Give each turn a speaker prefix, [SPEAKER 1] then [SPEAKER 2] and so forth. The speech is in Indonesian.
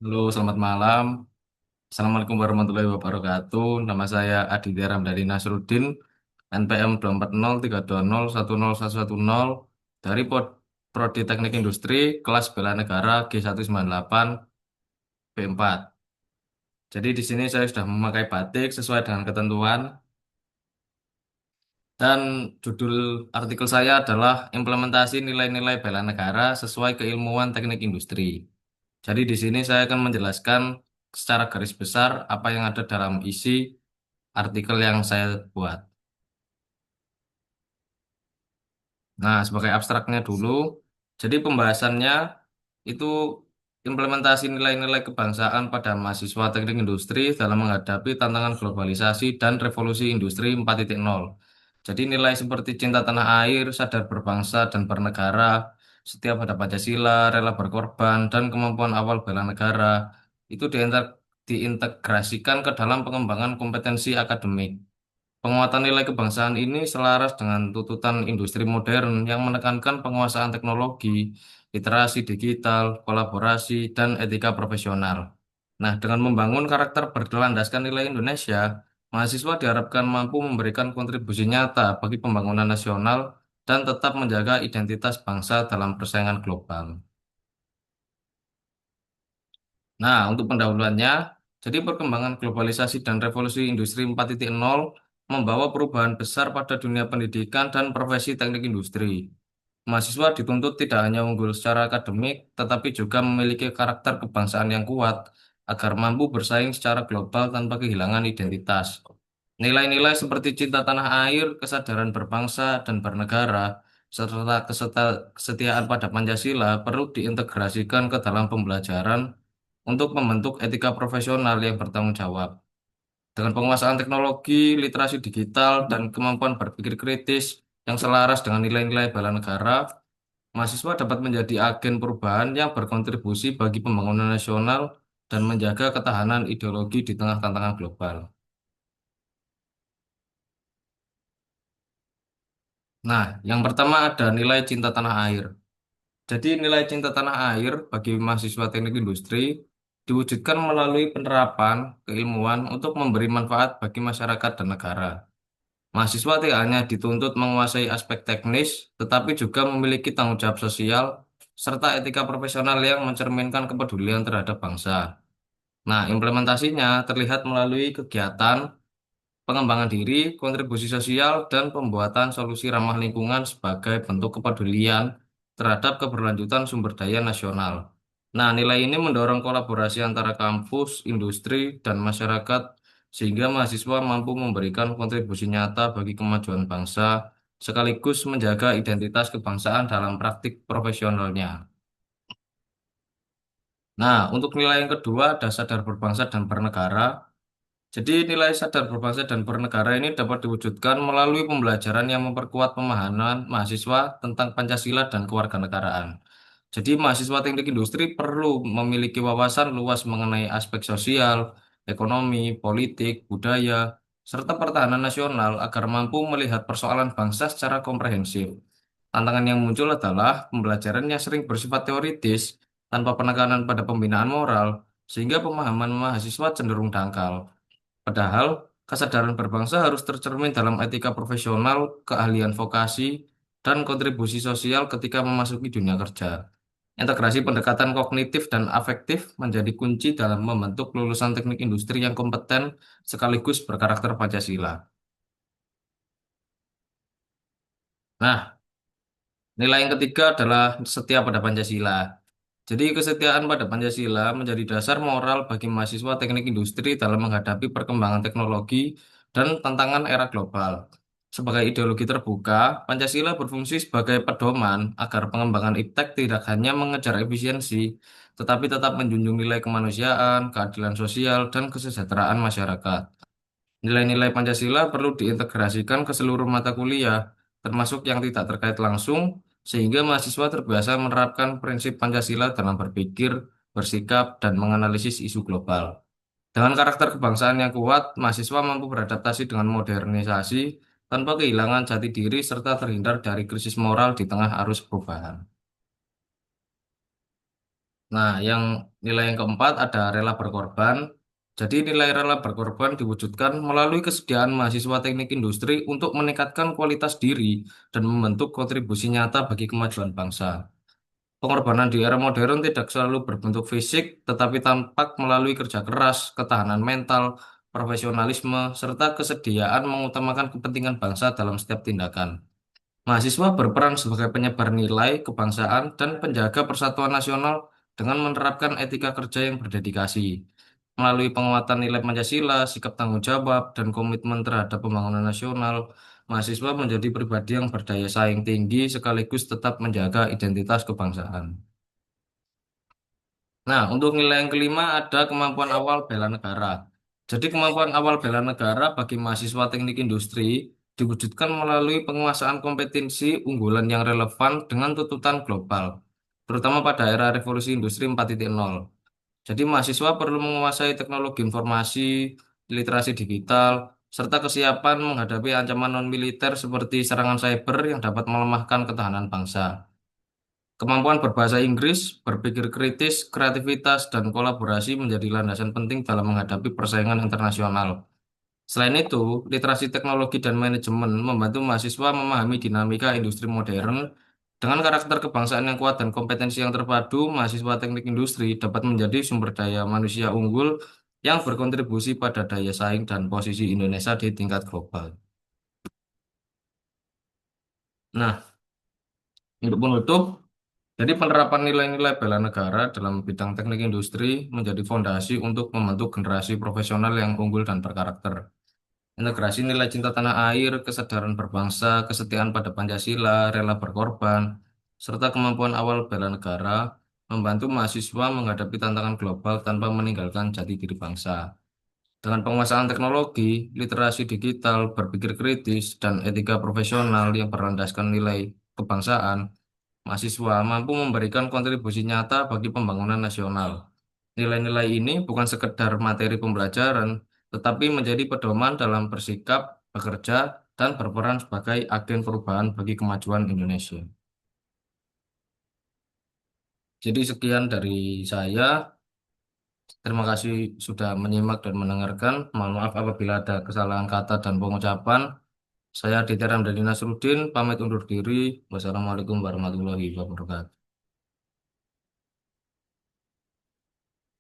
[SPEAKER 1] Halo, selamat malam. Assalamualaikum warahmatullahi wabarakatuh. Nama saya Aditya Ramdhani Nasruddin, NPM 24032010110 dari Prodi Teknik Industri, kelas bela negara G198 B4. Jadi di sini saya sudah memakai batik sesuai dengan ketentuan dan judul artikel saya adalah implementasi nilai-nilai bela negara sesuai keilmuan teknik industri. Jadi di sini saya akan menjelaskan secara garis besar apa yang ada dalam isi artikel yang saya buat. Nah, sebagai abstraknya dulu, jadi pembahasannya itu implementasi nilai-nilai kebangsaan pada mahasiswa teknik industri dalam menghadapi tantangan globalisasi dan revolusi industri 4.0. Jadi nilai seperti cinta tanah air, sadar berbangsa dan bernegara, setia pada Pancasila, rela berkorban, dan kemampuan awal bela negara itu diintegrasikan ke dalam pengembangan kompetensi akademik. Penguatan nilai kebangsaan ini selaras dengan tuntutan industri modern yang menekankan penguasaan teknologi, literasi digital, kolaborasi, dan etika profesional. Nah, dengan membangun karakter berlandaskan nilai Indonesia, mahasiswa diharapkan mampu memberikan kontribusi nyata bagi pembangunan nasional dan tetap menjaga identitas bangsa dalam persaingan global. Nah, untuk pendahuluannya, jadi perkembangan globalisasi dan revolusi industri 4.0 membawa perubahan besar pada dunia pendidikan dan profesi teknik industri. Mahasiswa dituntut tidak hanya unggul secara akademik, tetapi juga memiliki karakter kebangsaan yang kuat agar mampu bersaing secara global tanpa kehilangan identitas. Nilai-nilai seperti cinta tanah air, kesadaran berbangsa dan bernegara, serta kesetiaan pada Pancasila perlu diintegrasikan ke dalam pembelajaran untuk membentuk etika profesional yang bertanggung jawab. Dengan penguasaan teknologi, literasi digital, dan kemampuan berpikir kritis yang selaras dengan nilai-nilai bela negara, mahasiswa dapat menjadi agen perubahan yang berkontribusi bagi pembangunan nasional dan menjaga ketahanan ideologi di tengah tantangan global. Nah, yang pertama ada nilai cinta tanah air. Jadi nilai cinta tanah air bagi mahasiswa teknik industri diwujudkan melalui penerapan keilmuan untuk memberi manfaat bagi masyarakat dan negara. Mahasiswa tidak hanya dituntut menguasai aspek teknis, tetapi juga memiliki tanggung jawab sosial serta etika profesional yang mencerminkan kepedulian terhadap bangsa. Nah, implementasinya terlihat melalui kegiatan pengembangan diri, kontribusi sosial, dan pembuatan solusi ramah lingkungan sebagai bentuk kepedulian terhadap keberlanjutan sumber daya nasional. Nah, nilai ini mendorong kolaborasi antara kampus, industri, dan masyarakat sehingga mahasiswa mampu memberikan kontribusi nyata bagi kemajuan bangsa sekaligus menjaga identitas kebangsaan dalam praktik profesionalnya. Nah, untuk nilai yang kedua ada sadar berbangsa dan bernegara. Jadi nilai sadar berbangsa dan bernegara ini dapat diwujudkan melalui pembelajaran yang memperkuat pemahaman mahasiswa tentang Pancasila dan kewarganegaraan. Jadi mahasiswa teknik industri perlu memiliki wawasan luas mengenai aspek sosial, ekonomi, politik, budaya, serta pertahanan nasional agar mampu melihat persoalan bangsa secara komprehensif. Tantangan yang muncul adalah pembelajaran yang sering bersifat teoritis tanpa penekanan pada pembinaan moral, sehingga pemahaman mahasiswa cenderung dangkal. Padahal, kesadaran berbangsa harus tercermin dalam etika profesional, keahlian vokasi, dan kontribusi sosial ketika memasuki dunia kerja. Integrasi pendekatan kognitif dan afektif menjadi kunci dalam membentuk lulusan teknik industri yang kompeten sekaligus berkarakter Pancasila. Nah, nilai yang ketiga adalah setia pada Pancasila. Jadi kesetiaan pada Pancasila menjadi dasar moral bagi mahasiswa teknik industri dalam menghadapi perkembangan teknologi dan tantangan era global. Sebagai ideologi terbuka, Pancasila berfungsi sebagai pedoman agar pengembangan iptek tidak hanya mengejar efisiensi, tetapi tetap menjunjung nilai kemanusiaan, keadilan sosial, dan kesejahteraan masyarakat. Nilai-nilai Pancasila perlu diintegrasikan ke seluruh mata kuliah, termasuk yang tidak terkait langsung, sehingga mahasiswa terbiasa menerapkan prinsip Pancasila dalam berpikir, bersikap, dan menganalisis isu global. Dengan karakter kebangsaan yang kuat, mahasiswa mampu beradaptasi dengan modernisasi tanpa kehilangan jati diri serta terhindar dari krisis moral di tengah arus perubahan. Nah, nilai yang keempat ada rela berkorban. Jadi nilai rela berkorban diwujudkan melalui kesediaan mahasiswa teknik industri untuk meningkatkan kualitas diri dan membentuk kontribusi nyata bagi kemajuan bangsa. Pengorbanan di era modern tidak selalu berbentuk fisik, tetapi tampak melalui kerja keras, ketahanan mental, profesionalisme, serta kesediaan mengutamakan kepentingan bangsa dalam setiap tindakan. Mahasiswa berperan sebagai penyebar nilai kebangsaan dan penjaga persatuan nasional dengan menerapkan etika kerja yang berdedikasi. Melalui penguatan nilai Pancasila, sikap tanggung jawab, dan komitmen terhadap pembangunan nasional, mahasiswa menjadi pribadi yang berdaya saing tinggi sekaligus tetap menjaga identitas kebangsaan. Nah, untuk nilai yang kelima ada kemampuan awal bela negara. Jadi kemampuan awal bela negara bagi mahasiswa teknik industri diwujudkan melalui penguasaan kompetensi unggulan yang relevan dengan tuntutan global, terutama pada era revolusi industri 4.0. Jadi mahasiswa perlu menguasai teknologi informasi, literasi digital, serta kesiapan menghadapi ancaman non-militer seperti serangan cyber yang dapat melemahkan ketahanan bangsa. Kemampuan berbahasa Inggris, berpikir kritis, kreativitas, dan kolaborasi menjadi landasan penting dalam menghadapi persaingan internasional. Selain itu, literasi teknologi dan manajemen membantu mahasiswa memahami dinamika industri modern. Dengan karakter kebangsaan yang kuat dan kompetensi yang terpadu, mahasiswa teknik industri dapat menjadi sumber daya manusia unggul yang berkontribusi pada daya saing dan posisi Indonesia di tingkat global. Nah, untuk penutup, jadi penerapan nilai-nilai bela negara dalam bidang teknik industri menjadi fondasi untuk membentuk generasi profesional yang unggul dan berkarakter. Integrasi nilai cinta tanah air, kesadaran berbangsa, kesetiaan pada Pancasila, rela berkorban, serta kemampuan awal bela negara membantu mahasiswa menghadapi tantangan global tanpa meninggalkan jati diri bangsa. Dengan penguasaan teknologi, literasi digital, berpikir kritis, dan etika profesional yang berlandaskan nilai kebangsaan, mahasiswa mampu memberikan kontribusi nyata bagi pembangunan nasional. Nilai-nilai ini bukan sekedar materi pembelajaran, tetapi menjadi pedoman dalam bersikap, bekerja, dan berperan sebagai agen perubahan bagi kemajuan Indonesia. Jadi sekian dari saya. Terima kasih sudah menyimak dan mendengarkan. Mohon maaf apabila ada kesalahan kata dan pengucapan. Saya Dita Ramdhani Nasruddin, pamit undur diri. Wassalamualaikum warahmatullahi wabarakatuh.